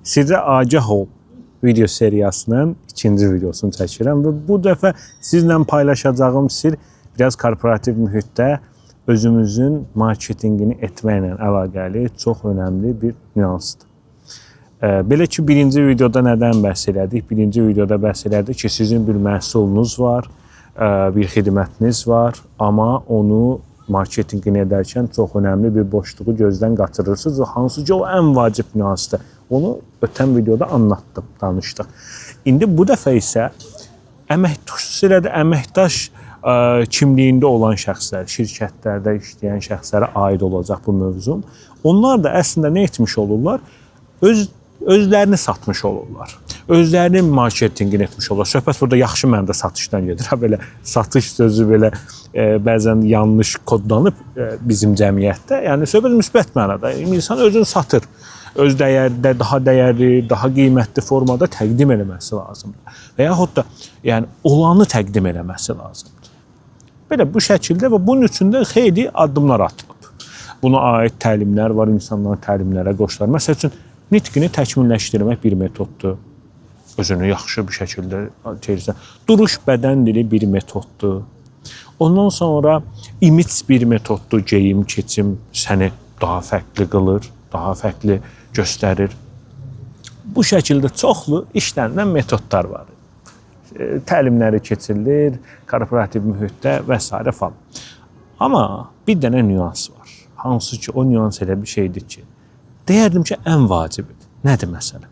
Sirrə Agah ol video seriyasının ikinci videosunu çəkirəm və bu dəfə sizlə paylaşacağım sir biraz korporativ mühitdə özümüzün marketinqini etməklə əlaqəli çox önəmli bir nüansdır. Belə ki, birinci videoda nədən bəhs elədik? Birinci videoda bəhs elədik ki, sizin bir məhsulunuz var, bir xidmətiniz var, amma onu marketinqini edərkən çox önəmli bir boşluğu gözdən qaçırırsınız. Hansı ki, o ən vacib nüansdır. Onu ötən videoda anlattım, danışdıq. İndi bu dəfə isə xüsusilə də əməkdaş kimliyində olan şəxslər, şirkətlərdə işləyən şəxslərə aid olacaq bu mövzum. Onlar da əslində nə etmiş olurlar? Özlərini satmış olurlar. Özlərinin marketinqini etmiş olurlar. Söhbət burada yaxşı məndə satışdan gedir. Belə satış sözü belə bəzən yanlış kodlanıb bizim cəmiyyətdə. Yəni söhbət müsbət mənada. İnsan özünü satır. Öz dəyərdə, daha dəyərli, daha qiymətli formada təqdim eləməsi lazımdır. Və yaxud da yəni olanı təqdim eləməsi lazımdır. Belə bu şəkildə və bunun üçün də xeyli addımlar atılıb. Buna aid təlimlər var, insanların təlimlərə qoşular. Məsəl üçün nitqini təkmilləşdirmək bir metoddur. Özünü yaxşı bir şəkildə çevirsən. Duruş bədən dili bir metoddur. Ondan sonra image bir metoddur. Geyim, keçim səni daha fərqli qılır, daha fərqli göstərir. Bu şəkildə çoxlu işlənilən metodlar var. Təlimləri keçirilir, korporativ mühitdə və s. falan. Amma bir dənə nüans var. Hansı ki, o nüans elə bir şeydir ki, deyərdim ki, ən vacibidir. Nədir məsələ?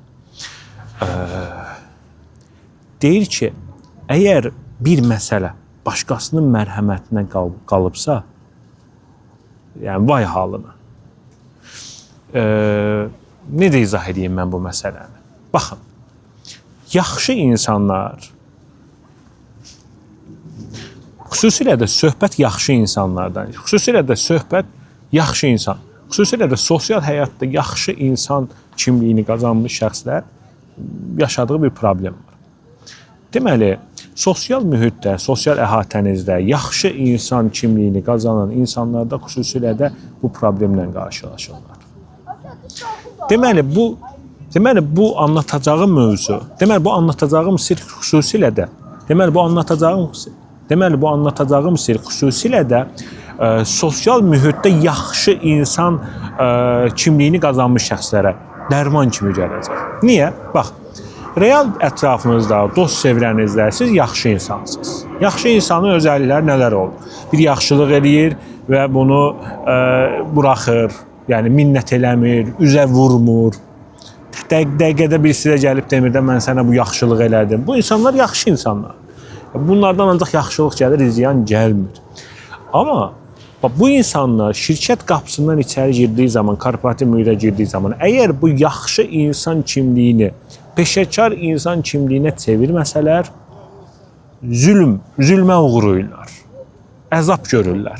Deyir ki, əgər bir məsələ başqasının mərhəmətinə qalıbsa, yəni vay halına. Necə izah edeyim mən bu məsələni? Baxın, yaxşı insanlar, xüsusilə də söhbət yaxşı insanlardan, xüsusilə də söhbət yaxşı insan, xüsusilə də sosial həyatda yaxşı insan kimliyini qazanmış şəxslər yaşadığı bir problem var. Deməli, sosial mühitdə, sosial əhatənizdə yaxşı insan kimliyini qazanan insanlarda xüsusilə də bu problemlə qarşılaşırlar. Deməli, bu anlatacağım mövzu, bu anlatacağım sir xüsusilə də, sosial mühitdə yaxşı insan kimliyini qazanmış şəxslərə dərman kimi gələcək. Niyə? Bax, real ətrafınızda, dost çevrənizdə siz yaxşı insansınız. Yaxşı insanın özəllikləri nələr olur? Bir yaxşılıq eləyir və bunu buraxır, yəni minnət eləmir, üzə vurmur. Dəqiqədə birisi də gəlib demir də mən sənə bu yaxşılıq elədim. Bu insanlar yaxşı insanlar. Bunlardan ancaq yaxşılıq gəlir, ziyan gəlmir. Amma bu insanlar şirkət qapısından içəri girdiyi zaman, korporativ mühitə girdiyi zaman, əgər bu yaxşı insan kimliyini peşəkar insan kimliyinə çevirməsələr, zülmə uğrayırlar, əzab görürlər.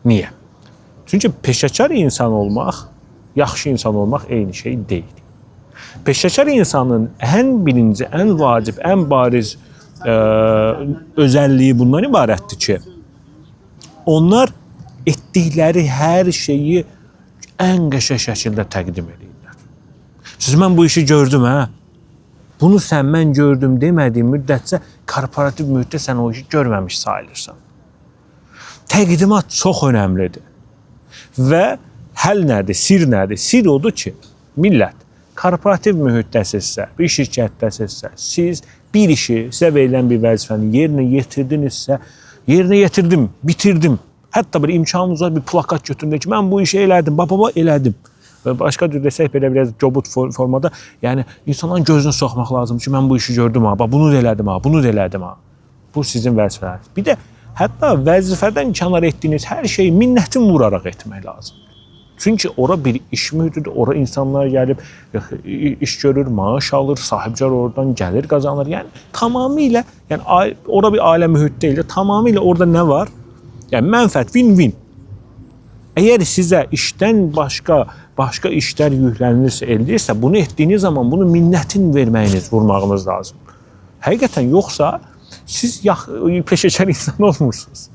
Niyə? Çünki peşəkar insan olmaq, yaxşı insan olmaq eyni şey deyil. Peşəkar insanın ən birinci, ən vacib, ən bariz özəlliyi bundan ibarətdir ki, onlar etdikləri hər şeyi ən qəşəng şəkildə təqdim edirlər. Siz mən bu işi gördüm, hə? Bunu sən mən gördüm demədiyim müddətcə korporativ mühitdə sən o işi görməmiş sayılırsan. Təqdimat çox önəmlidir. Və həll nədir, sir nədir? Sir odur ki, millət, korporativ mühitdəsinizsə, bir şirkətdəsinizsə, siz bir işi, sizə verilən bir vəzifəni yerinə yetirdinizsə, yerinə yetirdim, bitirdim. Hətta bir imkanınız var, bir plakat götürün ki, mən bu işi elədim, baba elədim. Və başqa cür desək belə biraz cobut formada, yəni insanların gözünü soxmaq lazımdır ki, mən bu işi gördüm, bunu da elədim, bunu da elədim. Bu sizin vəzifələriniz. Bir də hətta vəzifədən kənar etdiyiniz hər şeyi minnətin vuraraq etmək lazımdır. Çünki ora bir iş mühitidir, ora insanlar gəlib iş görür, maaş alır, sahibcar oradan gəlir qazanır. Yəni tamamilə, yəni ora bir ailə mühit deyil, tamamilə orada nə var? Yəni mənfəət, win-win. Əgər sizə işdən başqa işlər yüklənilirsə, eləyirsə, bunu etdiyiniz zaman bunu minnətin verməyiniz, vurmağınız lazımdır. Həqiqətən yoxsa siz peşəkar insan olmursunuz.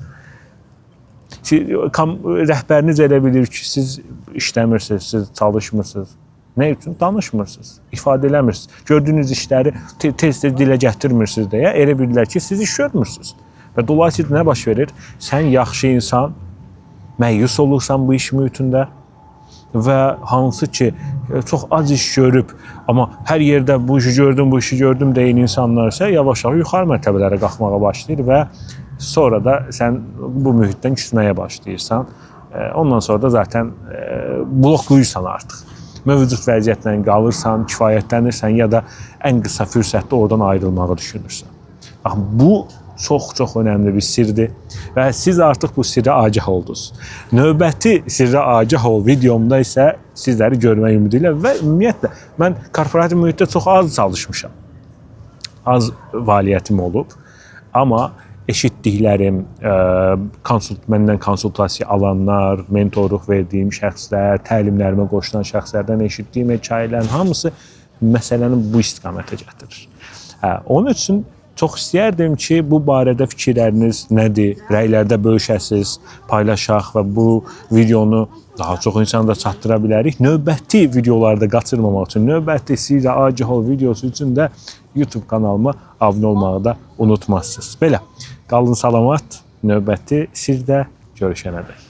Rəhbəriniz elə bilir ki, siz işləmirsiniz, siz çalışmırsınız. Nə üçün? Danışmırsınız, ifadə eləmirsiniz. Gördüyünüz işləri tez-tez dilə gətirmirsiniz deyə elə bilirlər ki, siz iş görmürsünüz. Və dolayısıyla nə baş verir? Sən yaxşı insan, məyus olursan bu iş mühitində və hansı ki, çox az iş görüb, amma hər yerdə bu işi gördüm deyin insanlar isə yavaş-yavaş yuxarı mərtəbələrə qalxmağa başlayır və sonra da sən bu mühitdən küsməyə başlayırsan. Ondan sonra da zaten blokluyursan artıq. Mövcud vəziyyətlə qalırsan, kifayətlənirsən ya da ən qısa fürsətdə oradan ayrılmağı düşünürsən. Bu çox önəmli bir sirdir və siz artıq bu sirrə agah oldunuz. Növbəti sirrə agah ol videomda isə sizləri görmək ümidi ilə və ümumiyyətlə mən korporativ mühitdə çox az çalışmışam. Az fəaliyyətim olub, amma eşitdiklərim, məndən konsultasiya alanlar, mentorluq verdiyim şəxslər, təlimlərimə qoşulan şəxslərdən eşitdiyim hekayələrin hamısı məsələni bu istiqamətə gətirir. Onun üçün çox istəyərdim ki, bu barədə fikirləriniz nədir, rəylərdə bölüşəsiz, paylaşaq və bu videonu daha çox insana da çatdıra bilərik. Növbəti videolarda qaçırmamaq üçün, növbəti sirrə agah ol videosu üçün də YouTube kanalıma abunə olmağı da unutmazsınız. Belə, qalın salamat, növbəti sirdə görüşənədək.